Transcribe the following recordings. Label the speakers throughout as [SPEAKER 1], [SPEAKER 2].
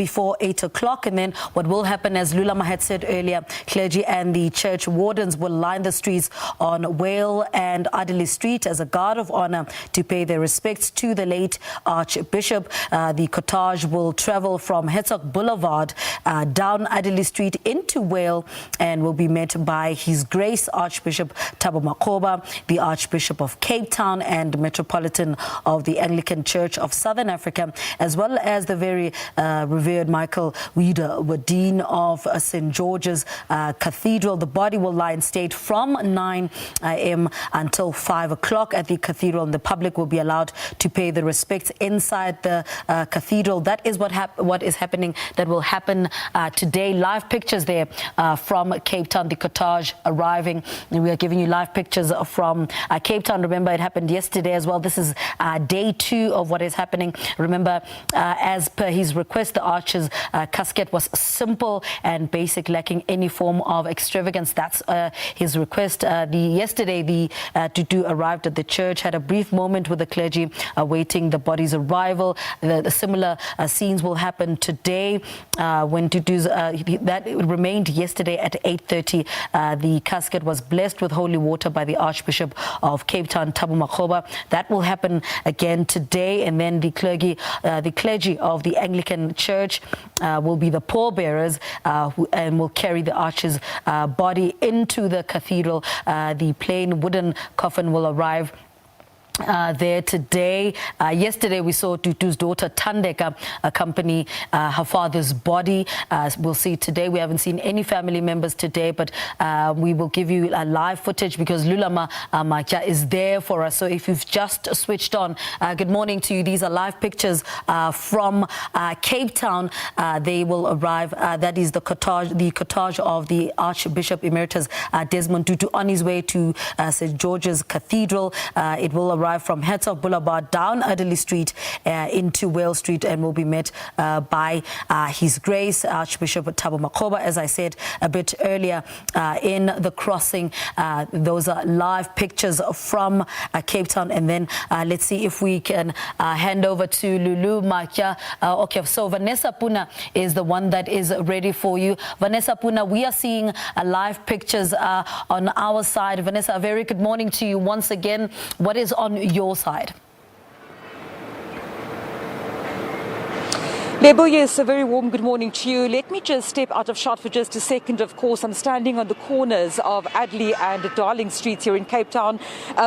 [SPEAKER 1] before 8 o'clock. And then what will happen, as Lulama had said earlier, clergy and the church wardens will line the streets on Wale and Adderley Street as a guard of honor to pay their respects to the late Archbishop. The cortege will travel from Hertzog Boulevard down Adderley Street into Wale and will be met by His Grace Archbishop Thabo Makgoba, the Archbishop of Cape Town and Metropolitan of the Anglican Church of Southern Africa, as well as the very revered Michael Weeder, Dean of St. George's Cathedral. The body will lie in state from 9 a.m. until 5 o'clock at the cathedral, and the public will be allowed to pay the respects inside the cathedral. That is what is happening. That will happen today. Live pictures there from Cape Town, the cortege arriving. And we are giving you live pictures from Cape Town. Remember, it happened yesterday as well. This is day 2 of what is happening. Remember, as per his request, the archer's casket was simple and basic, lacking any form of extravagance. That's his request. Yesterday, the Tutu arrived at the church, had a brief moment with the clergy awaiting the body's arrival. The similar scenes will happen today when Tutu's that remained yesterday at 8:30. The casket was blessed with holy water by the Archbishop of Cape Town, Thabo Makgoba. That will happen again today, and then the clergy of the Anglican Church will be the pallbearers and will carry the archer's body into the cathedral. The plain wooden coffin will arrive there today. Yesterday we saw Tutu's daughter Thandeka accompany her father's body. We'll see today. We haven't seen any family members today, but we will give you live footage because Lulama Makia is there for us. So if you've just switched on, good morning to you. These are live pictures from Cape Town. They will arrive. That is the cortege of the Archbishop Emeritus Desmond Tutu on his way to St. George's Cathedral. It will arrive from Hertzog Boulevard down Adderley Street into Wale Street and will be met by His Grace Archbishop Thabo Makgoba, as I said a bit earlier in the crossing. Those are live pictures from Cape Town, and then let's see if we can hand over to Lulu Makia. Okay, so Vanessa Puna is the one that is ready for you. Vanessa Puna, we are seeing live pictures on our side. Vanessa, a very good morning to you once again. What is on your side?
[SPEAKER 2] Lebo, yes, a very warm good morning to you. Let me just step out of shot for just a second. Of course, I'm standing on the corners of Adderley and Darling Streets here in Cape Town.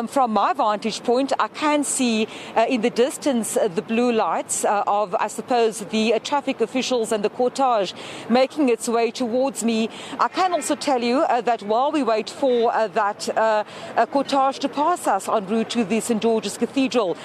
[SPEAKER 2] From my vantage point, I can see in the distance the blue lights of, I suppose, the traffic officials and the cortege making its way towards me. I can also tell you that while we wait for that cortege to pass us en route to the St. George's Cathedral,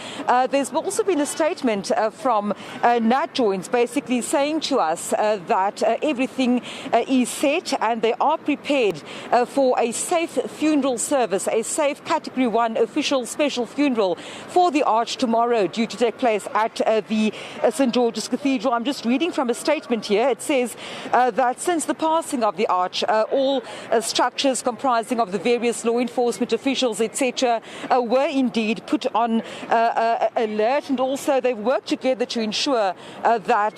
[SPEAKER 2] there's also been a statement from Nat Joins, basically saying to us that everything is set and they are prepared for a safe funeral service, a safe Category 1 official special funeral for the Arch tomorrow, due to take place at the St. George's Cathedral. I'm just reading from a statement here. It says that since the passing of the Arch, all structures comprising of the various law enforcement officials, etc., were indeed put on alert, and also they've worked together to ensure that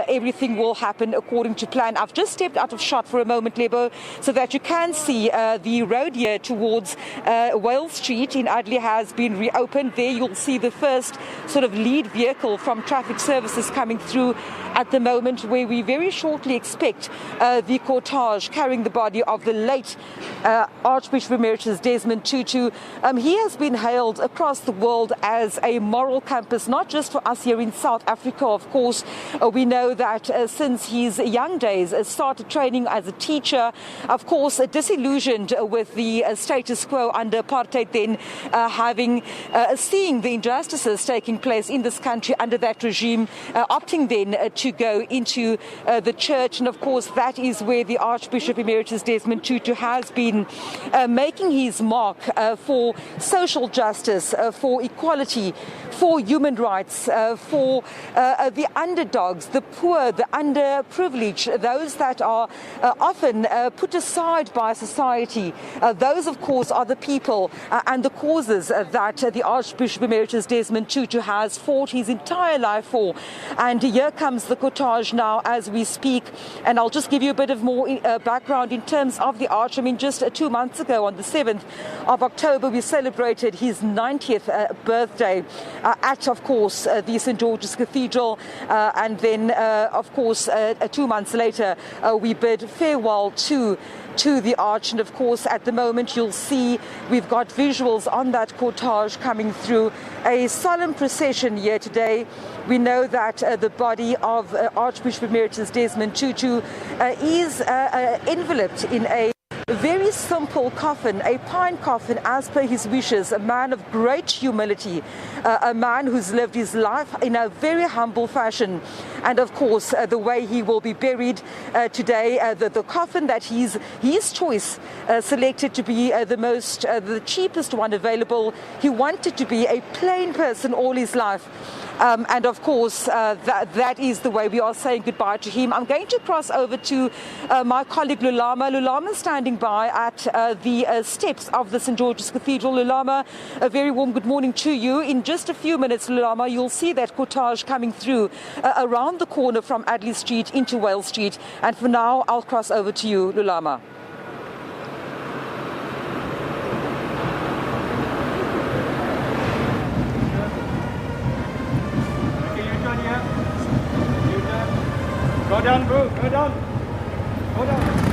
[SPEAKER 2] everything will happen according to plan. I've just stepped out of shot for a moment, Lebo, so that you can see the road here towards Wale Street in Adderley has been reopened. There you'll see the first sort of lead vehicle from traffic services coming through at the moment, where we very shortly expect the cortege carrying the body of the late Archbishop Emeritus Desmond Tutu. He has been hailed across the world as a moral compass, not just for us here in South Africa, of course. We know that since his young days, started training as a teacher, of course, disillusioned with the status quo under apartheid, then seeing the injustices taking place in this country under that regime, opting then to go into the church. And of course, that is where the Archbishop Emeritus Desmond Tutu has been making his mark for social justice, for equality, for human rights, for the underdog, underdogs, the poor, the underprivileged, those that are often put aside by society. Those, of course, are the people and the causes that the Archbishop Emeritus Desmond Tutu has fought his entire life for. And here comes the cortege now as we speak. And I'll just give you a bit of more background in terms of the Arch. I mean, just 2 months ago, on the 7th of October, we celebrated his 90th birthday at, of course, the St. George's Cathedral. And then, of course, 2 months later, we bid farewell to the Arch. And of course, at the moment, you'll see we've got visuals on that cortege coming through. A solemn procession here today. We know that the body of Archbishop Emeritus Desmond Tutu is enveloped in a very simple coffin, a pine coffin as per his wishes, a man of great humility, a man who's lived his life in a very humble fashion. And of course, the way he will be buried today, the coffin that his choice selected to be the cheapest one available. He wanted to be a plain person all his life. And of course, that is the way we are saying goodbye to him. I'm going to cross over to my colleague Lulama. Lulama standing by at the steps of the St. George's Cathedral. Lulama, a very warm good morning to you. In just a few minutes, Lulama, you'll see that cortege coming through around the corner from Adderley Street into Wale Street. And for now, I'll cross over to you, Lulama.
[SPEAKER 3] Go down, bro. Go down. Go down.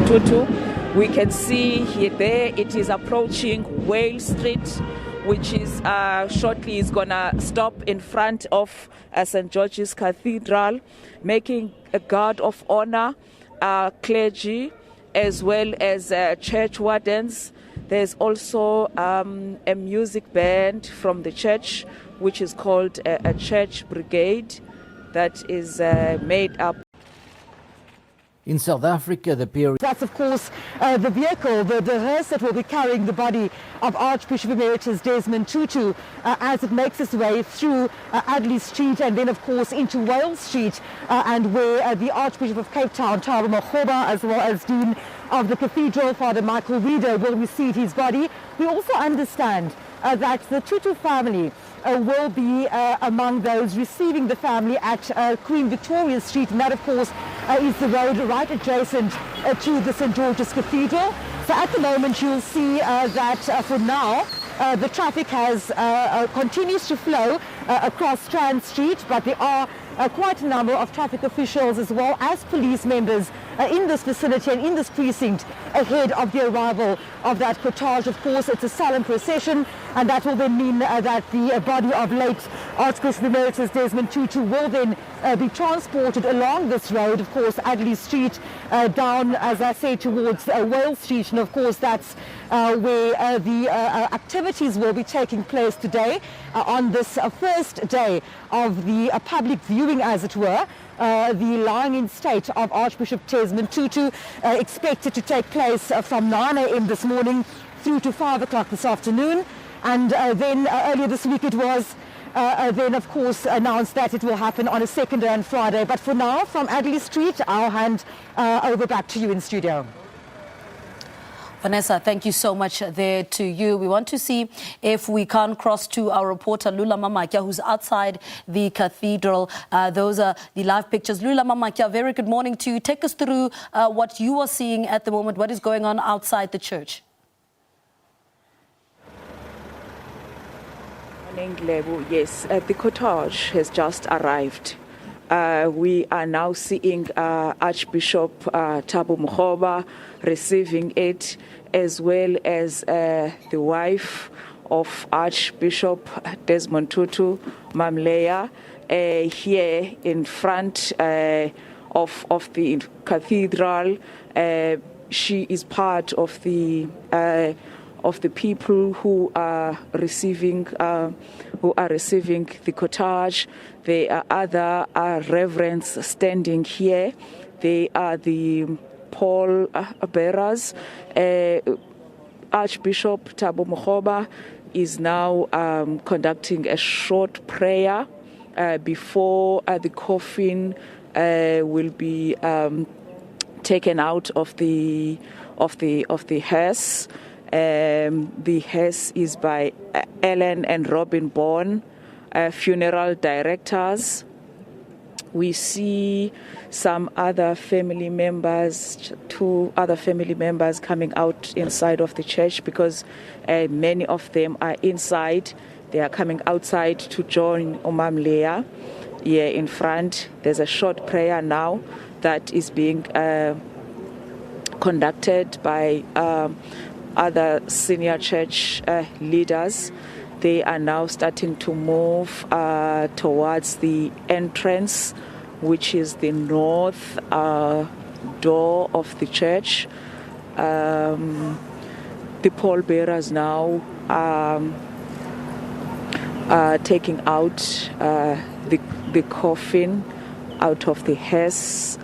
[SPEAKER 4] Tutu, we can see here there it is approaching Wale Street, which is shortly is gonna stop in front of St. George's Cathedral, making a guard of honor, clergy, as well as church wardens. There's also a music band from the church, which is called a church brigade, that is made up.
[SPEAKER 5] In South Africa, the period...
[SPEAKER 6] That's, of course, the vehicle, the hearse that will be carrying the body of Archbishop Emeritus Desmond Tutu as it makes its way through Adderley Street and then, of course, into Wale Street and where the Archbishop of Cape Town, Thabo Makgoba, as well as Dean of the Cathedral, Father Michael Reader, will receive his body. We also understand that the Tutu family will be among those receiving the family at Queen Victoria Street, and that, of course, is the road right adjacent to the St. George's Cathedral. So at the moment, you'll see that for now, the traffic continues to flow across Strand Street, but there are quite a number of traffic officials as well as police members in this vicinity and in this precinct ahead of the arrival of that cortege. Of course, it's a solemn procession, and that will then mean that the body of late Archbishop Emeritus Desmond Tutu will then be transported along this road, of course, Adderley Street, down, as I say, towards Wale Street. And of course, that's where the activities will be taking place today on this first day of the public viewing, as it were. The lying in state of Archbishop Desmond Tutu expected to take place from 9 a.m. this morning through to 5 o'clock this afternoon. And then earlier this week it was then, of course, announced that it will happen on a second and Friday. But for now, from Adderley Street, I'll hand over back to you in studio.
[SPEAKER 1] Vanessa, thank you so much there to you. We want to see if we can cross to our reporter Lula Mamakia, who's outside the cathedral. Those are the live pictures. Lula Mamakia, very good morning to you. Take us through what you are seeing at the moment. What is going on outside the church?
[SPEAKER 4] Yes, the cortege has just arrived. We are now seeing Archbishop Thabo Makgoba receiving it, as well as the wife of Archbishop Desmond Tutu, Mamleya, here in front of the cathedral. She is part of the the people who are receiving the cortege. There are other reverends standing here. They are the pall bearers. Archbishop Thabo Makgoba is now conducting a short prayer before the coffin will be taken out of the hearse. The hearse is by Ellen and Robin Bourne, funeral directors. We see some other family members, 2 other family members coming out inside of the church because many of them are inside. They are coming outside to join Omam Leah here in front. There's a short prayer now that is being conducted by other senior church leaders. They are now starting to move towards the entrance, which is the north door of the church. The pallbearers now are taking out the coffin out of the hearse.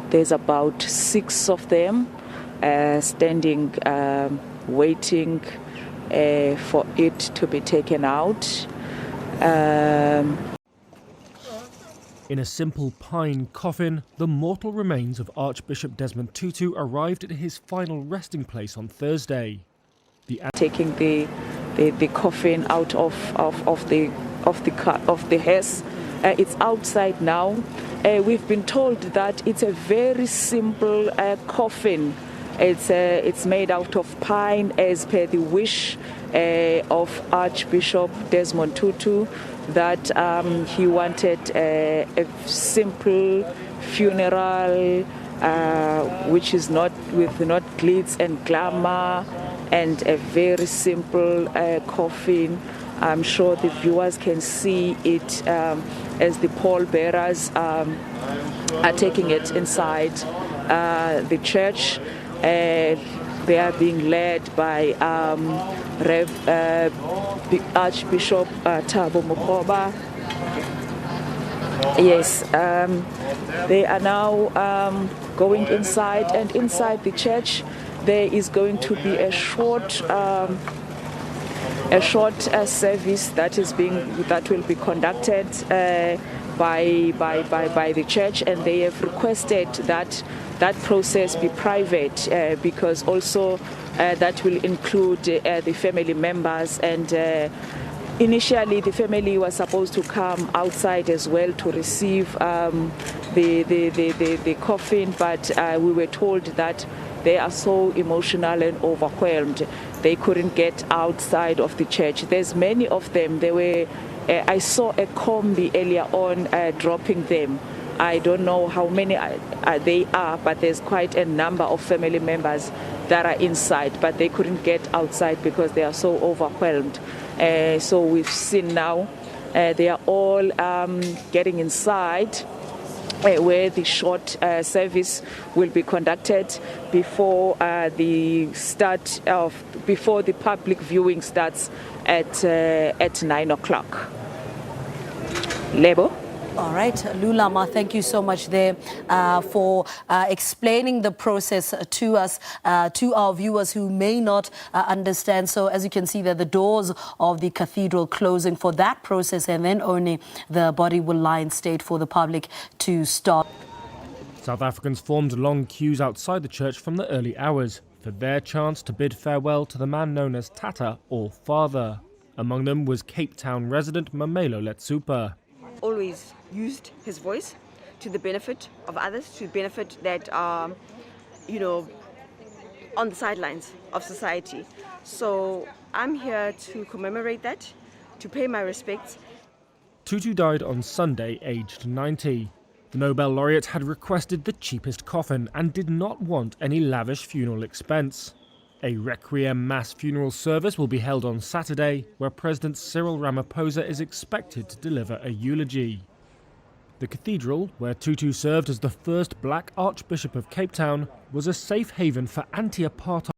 [SPEAKER 4] There's about 6 of them standing, waiting for it to be taken out.
[SPEAKER 7] In a simple pine coffin, the mortal remains of Archbishop Desmond Tutu arrived at his final resting place on Thursday.
[SPEAKER 4] Taking the coffin out of the hearse. It's outside now. We've been told that it's a very simple coffin. It's made out of pine as per the wish of Archbishop Desmond Tutu, that he wanted a simple funeral, which is not glitz and glamour, and a very simple coffin. I'm sure the viewers can see it as the pallbearers are taking it inside the church. They are being led by Archbishop Thabo Makgoba. Yes, they are now going inside, and inside the church there is going to be a short service that will be conducted by the church, and they have requested that process be private because also that will include the family members. And initially the family was supposed to come outside as well to receive the coffin, but we were told that they are so emotional and overwhelmed they couldn't get outside of the church. There's many of them. I saw a combi earlier on dropping them. I don't know how many they are, but there's quite a number of family members that are inside, but they couldn't get outside because they are so overwhelmed. So we've seen now they are all getting inside where the short service will be conducted before the public viewing starts at 9 o'clock. Lebo?
[SPEAKER 1] All right, Lulama, thank you so much there for explaining the process to us, to our viewers who may not understand. So as you can see there, the doors of the cathedral closing for that process, and then only the body will lie in state for the public to start.
[SPEAKER 7] South Africans formed long queues outside the church from the early hours for their chance to bid farewell to the man known as Tata or Father. Among them was Cape Town resident Mamelo Letsupa.
[SPEAKER 8] Always used his voice to the benefit of others, to the benefit that are, on the sidelines of society. So I'm here to commemorate that, to pay my respects.
[SPEAKER 7] Tutu died on Sunday, aged 90. The Nobel laureate had requested the cheapest coffin and did not want any lavish funeral expense. A requiem mass funeral service will be held on Saturday, where President Cyril Ramaphosa is expected to deliver a eulogy. The cathedral, where Tutu served as the first black Archbishop of Cape Town, was a safe haven for anti-apartheid